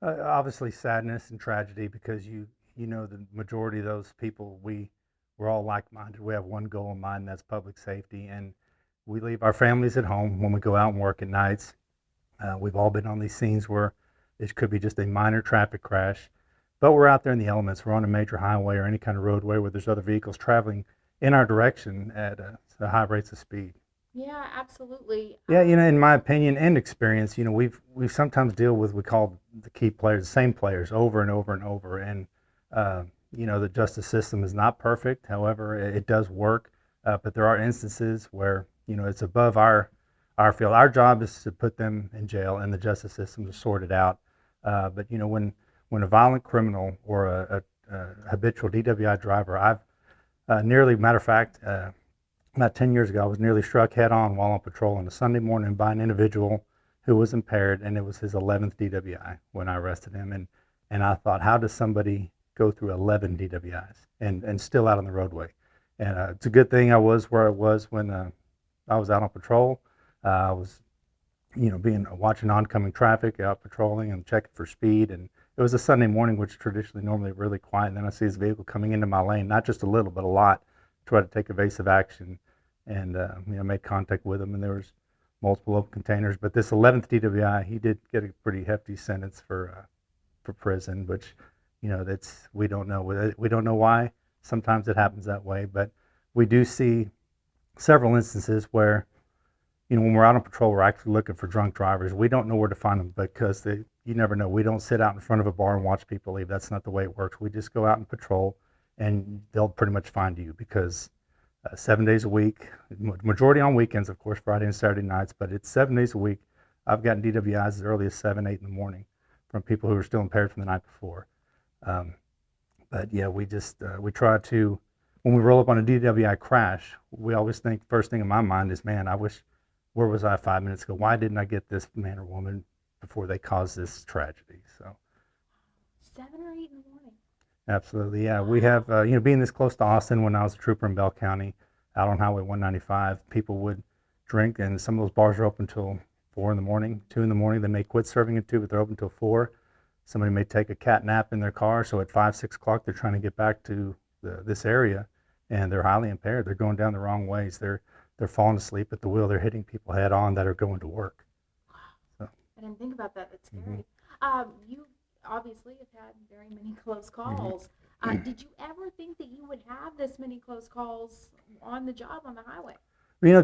Obviously, sadness and tragedy because you know the majority of those people we're all like-minded. We have one goal in mind, and that's public safety, and we leave our families at home when we go out and work at nights. We've all been on these scenes where it could be just a minor traffic crash, but we're out there in the elements. We're on a major highway or any kind of roadway where there's other vehicles traveling in our direction at high rates of speed. Yeah, absolutely. Yeah, in my opinion and experience, we sometimes deal with we call the key players, the same players over and over and over, and uh, the justice system is not perfect. However, it does work, but there are instances where it's above our field. Our job is to put them in jail, and the justice system to sort it out. But when a violent criminal or a habitual DWI driver, I've nearly, matter of fact. About 10 years ago, I was nearly struck head on while on patrol on a Sunday morning by an individual who was impaired, and it was his 11th DWI when I arrested him. And I thought, how does somebody go through 11 DWIs and still out on the roadway? And it's a good thing I was where I was when I was out on patrol. I was, being watching oncoming traffic, out patrolling and checking for speed. And it was a Sunday morning, which traditionally normally really quiet. And then I see his vehicle coming into my lane, not just a little, but a lot. Try to take evasive action, and made contact with him, and there was multiple open containers. But this 11th DWI, he did get a pretty hefty sentence for prison, which that's we don't know. We don't know why. Sometimes it happens that way, but we do see several instances where when we're out on patrol, we're actually looking for drunk drivers. We don't know where to find them because you never know. We don't sit out in front of a bar and watch people leave. That's not the way it works. We just go out and patrol, and they'll pretty much find you because 7 days a week, majority on weekends, of course, Friday and Saturday nights, but it's 7 days a week. I've gotten DWIs as early as 7, 8 in the morning from people who are still impaired from the night before. Um, but yeah, we try to, when we roll up on a DWI crash, we always think, first thing in my mind is, man, I wish, where was I 5 minutes ago? Why didn't I get this man or woman before they caused this tragedy? So 7 or 8 in the morning. absolutely, yeah. We have, being this close to Austin, when I was a trooper in Bell County, out on Highway 195, people would drink, and some of those bars are open until 4 in the morning, 2 in the morning. They may quit serving at 2, but they're open until 4. Somebody may take a cat nap in their car, so at 5, 6 o'clock, they're trying to get back to this area, and they're highly impaired. They're going down the wrong ways. They're falling asleep at the wheel. They're hitting people head on that are going to work. So, I didn't think about that. That's mm-hmm, scary. You obviously have had very many close mm-hmm. calls. Did you ever think that you would have this many close calls on the job on the highway?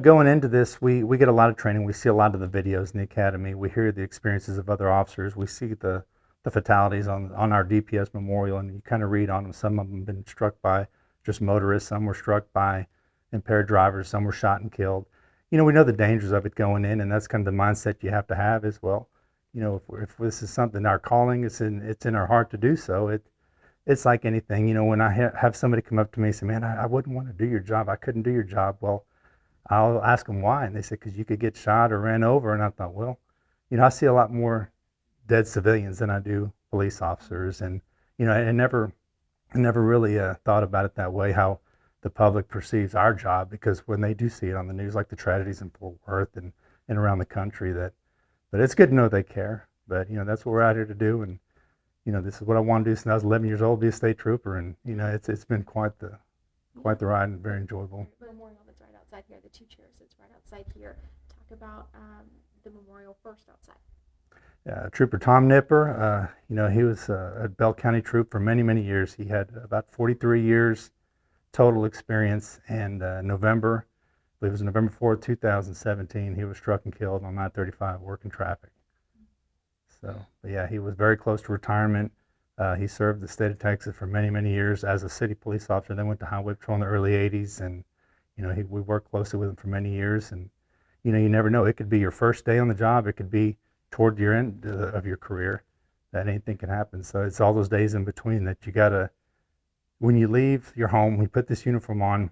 Going into this, we get a lot of training. We see a lot of the videos in the academy. We hear the experiences of other officers. We see the fatalities on our DPS memorial, and you kind of read on them. Some of them have been struck by just motorists. Some were struck by impaired drivers. Some were shot and killed. We know the dangers of it going in, and that's kind of the mindset you have to have as well. If this is something, our calling, it's in our heart to do so. It's like anything. When I have somebody come up to me and say, man, I wouldn't want to do your job. I couldn't do your job. Well, I'll ask them why, and they say, because you could get shot or ran over. And I thought, well, I see a lot more dead civilians than I do police officers, and I never really thought about it that way, how the public perceives our job, because when they do see it on the news, like the tragedies in Fort Worth and around the country, but it's good to know they care. But that's what we're out here to do, and this is what I want to do since I was 11 years old, be a state trooper, and it's been quite the ride and very enjoyable. The memorial that's right outside here, the two chairs that's right outside here. Talk about the memorial first outside. Trooper Tom Nipper, he was a Bell County troop for many, many years. He had about 43 years total experience, and November, I believe it was November 4th, 2017, he was struck and killed on I-35 working traffic. So, but yeah, he was very close to retirement. He served the state of Texas for many, many years as a city police officer, then went to highway patrol in the early 80s, and we worked closely with him for many years. And you never know, it could be your first day on the job, it could be toward your end of your career, that anything can happen. So it's all those days in between that you gotta, when you leave your home, when you put this uniform on,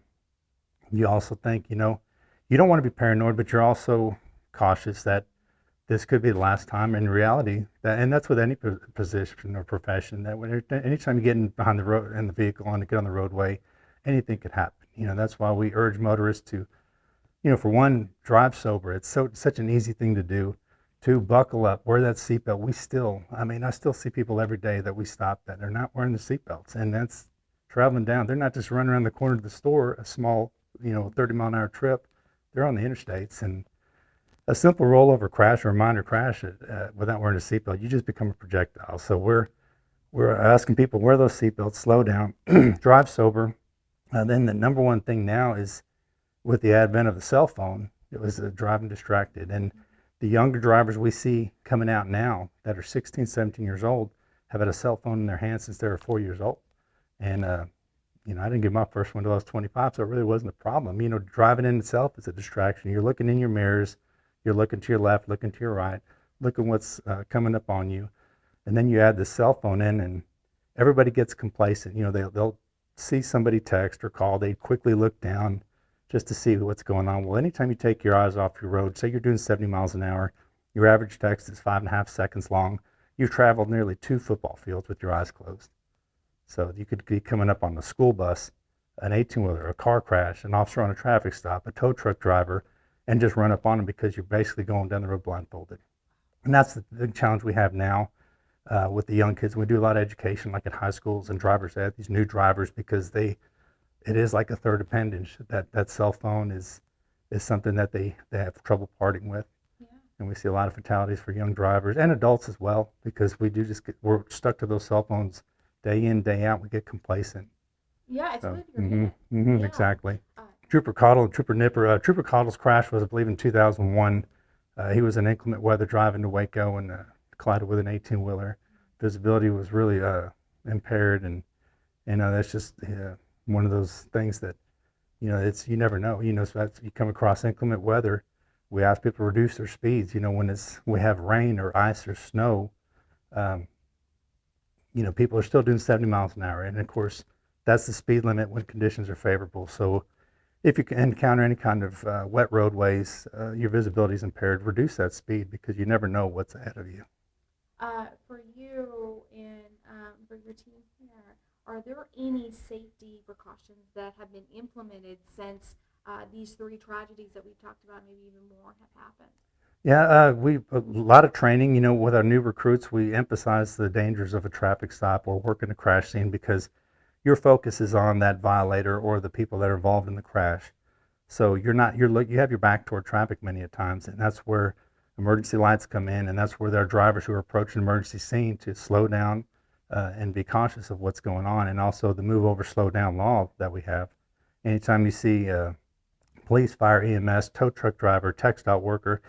you also think, you don't want to be paranoid, but you're also cautious that this could be the last time. In reality, and that's with any position or profession, that anytime you get in behind the road in the vehicle and get on the roadway, anything could happen. That's why we urge motorists to, for one, drive sober. It's such an easy thing to do, Two, buckle up, wear that seatbelt. I still see people every day that we stop that they're not wearing the seatbelts, and that's traveling down. They're not just running around the corner of the store, a small, 30-mile-an-hour trip. They're on the interstates, and a simple rollover crash or a minor crash without wearing a seatbelt, you just become a projectile. So we're asking people wear those seatbelts, slow down, drive sober. Then the number one thing now is with the advent of the cell phone, it was driving distracted. And the younger drivers we see coming out now that are 16, 17 years old have had a cell phone in their hands since they were 4 years old. And, I didn't get my first one until I was 25, so it really wasn't a problem. Driving in itself is a distraction. You're looking in your mirrors, you're looking to your left, looking to your right, looking what's coming up on you. And then you add the cell phone in, and everybody gets complacent. They'll see somebody text or call, they quickly look down just to see what's going on. Well, anytime you take your eyes off your road, say you're doing 70 miles an hour, your average text is 5.5 seconds long, you've traveled nearly 2 football fields with your eyes closed. So you could be coming up on the school bus, an 18-wheeler, a car crash, an officer on a traffic stop, a tow truck driver, and just run up on them because you're basically going down the road blindfolded. And that's the big challenge we have now with the young kids. We do a lot of education, like at high schools and driver's ed, these new drivers, because it is like a third appendage. That cell phone is something that they have trouble parting with. Yeah. And we see a lot of fatalities for young drivers and adults as well, because we're stuck to those cell phones day in, day out. We get complacent. Yeah, it's So, with your hand. Yeah. exactly. Uh, Trooper Cottle and Trooper Nipper. Trooper Cottle's crash was, I believe, in 2001. He was in inclement weather driving to Waco and collided with an 18-wheeler. Visibility was really impaired, and that's just one of those things that you never know. So you come across inclement weather. We ask people to reduce their speeds. When we have rain or ice or snow, people are still doing 70 miles an hour, and of course that's the speed limit when conditions are favorable. So if you can encounter any kind of wet roadways, your visibility is impaired, reduce that speed because you never know what's ahead of you. for you and for your team here, are there any safety precautions that have been implemented since these 3 tragedies that we've talked about, maybe even more, have happened? Yeah, a lot of training. With our new recruits, we emphasize the dangers of a traffic stop or working a crash scene because your focus is on that violator or the people that are involved in the crash. So you have your back toward traffic many a times, and that's where emergency lights come in, and that's where there are drivers who are approaching an emergency scene to slow down and be cautious of what's going on, and also the move over, slow down law that we have. Anytime you see police, fire, EMS, tow truck driver, textile worker,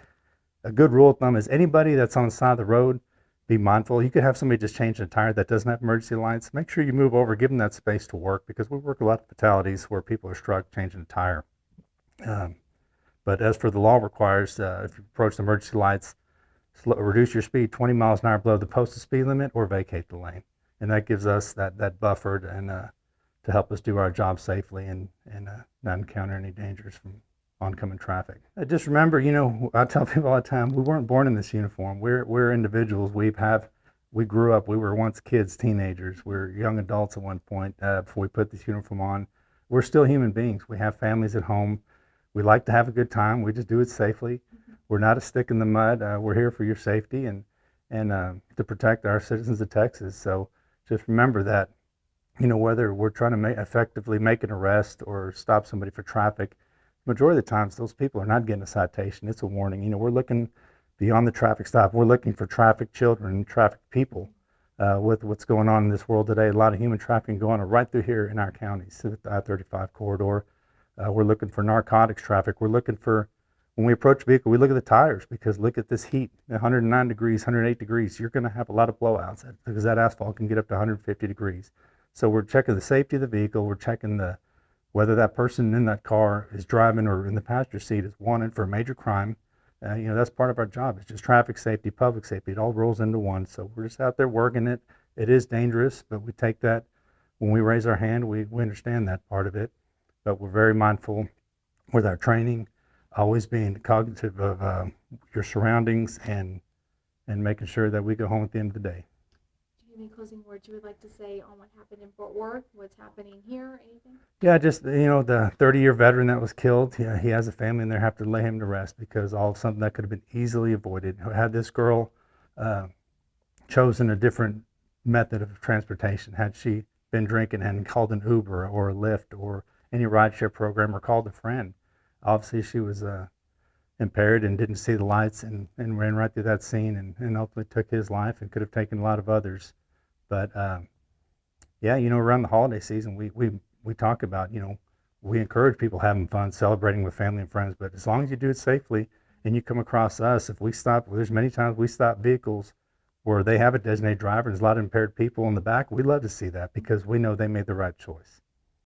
a good rule of thumb is anybody that's on the side of the road, be mindful. You could have somebody just change a tire that doesn't have emergency lights. Make sure you move over, give them that space to work, because we work a lot of fatalities where people are struck changing a tire. But as for the law requires, if you approach the emergency lights, reduce your speed 20 miles an hour below the posted speed limit or vacate the lane. And that gives us that buffer and to help us do our job safely and not encounter any dangers from oncoming traffic. Just remember, I tell people all the time, we weren't born in this uniform. We're individuals. We grew up. We were once kids, teenagers. We were young adults at one point before we put this uniform on. We're still human beings. We have families at home. We like to have a good time. We just do it safely. We're not a stick in the mud. We're here for your safety and to protect our citizens of Texas. So just remember that, whether we're trying to effectively make an arrest or stop somebody for traffic, majority of the times those people are not getting a citation. It's a warning. We're looking beyond the traffic stop. We're looking for traffic children, traffic people. With what's going on in this world today, a lot of human trafficking going on right through here in our counties, the I-35 corridor. We're looking for narcotics traffic. We're looking for, when we approach a vehicle, we look at the tires because look at this heat, 109 degrees, 108 degrees. You're going to have a lot of blowouts because that asphalt can get up to 150 degrees. So we're checking the safety of the vehicle. We're checking whether that person in that car is driving or in the passenger seat is wanted for a major crime. That's part of our job. It's just traffic safety, public safety. It all rolls into one. So we're just out there working it. It is dangerous, but we take that. When we raise our hand, we understand that part of it. But we're very mindful with our training, always being cognitive of your surroundings and making sure that we go home at the end of the day. Do you any closing words you would like to say on what happened in Fort Worth, what's happening here, anything? Yeah, just the 30-year veteran that was killed. Yeah, he has a family, and they have to lay him to rest because all of something that could have been easily avoided. Had this girl chosen a different method of transportation, had she been drinking and called an Uber or a Lyft or any rideshare program or called a friend, obviously she was impaired and didn't see the lights and ran right through that scene and ultimately took his life and could have taken a lot of others. But yeah, around the holiday season, we talk about, we encourage people having fun, celebrating with family and friends, but as long as you do it safely and you come across us, if we stop, there's many times we stop vehicles where they have a designated driver and there's a lot of impaired people in the back, we love to see that because we know they made the right choice.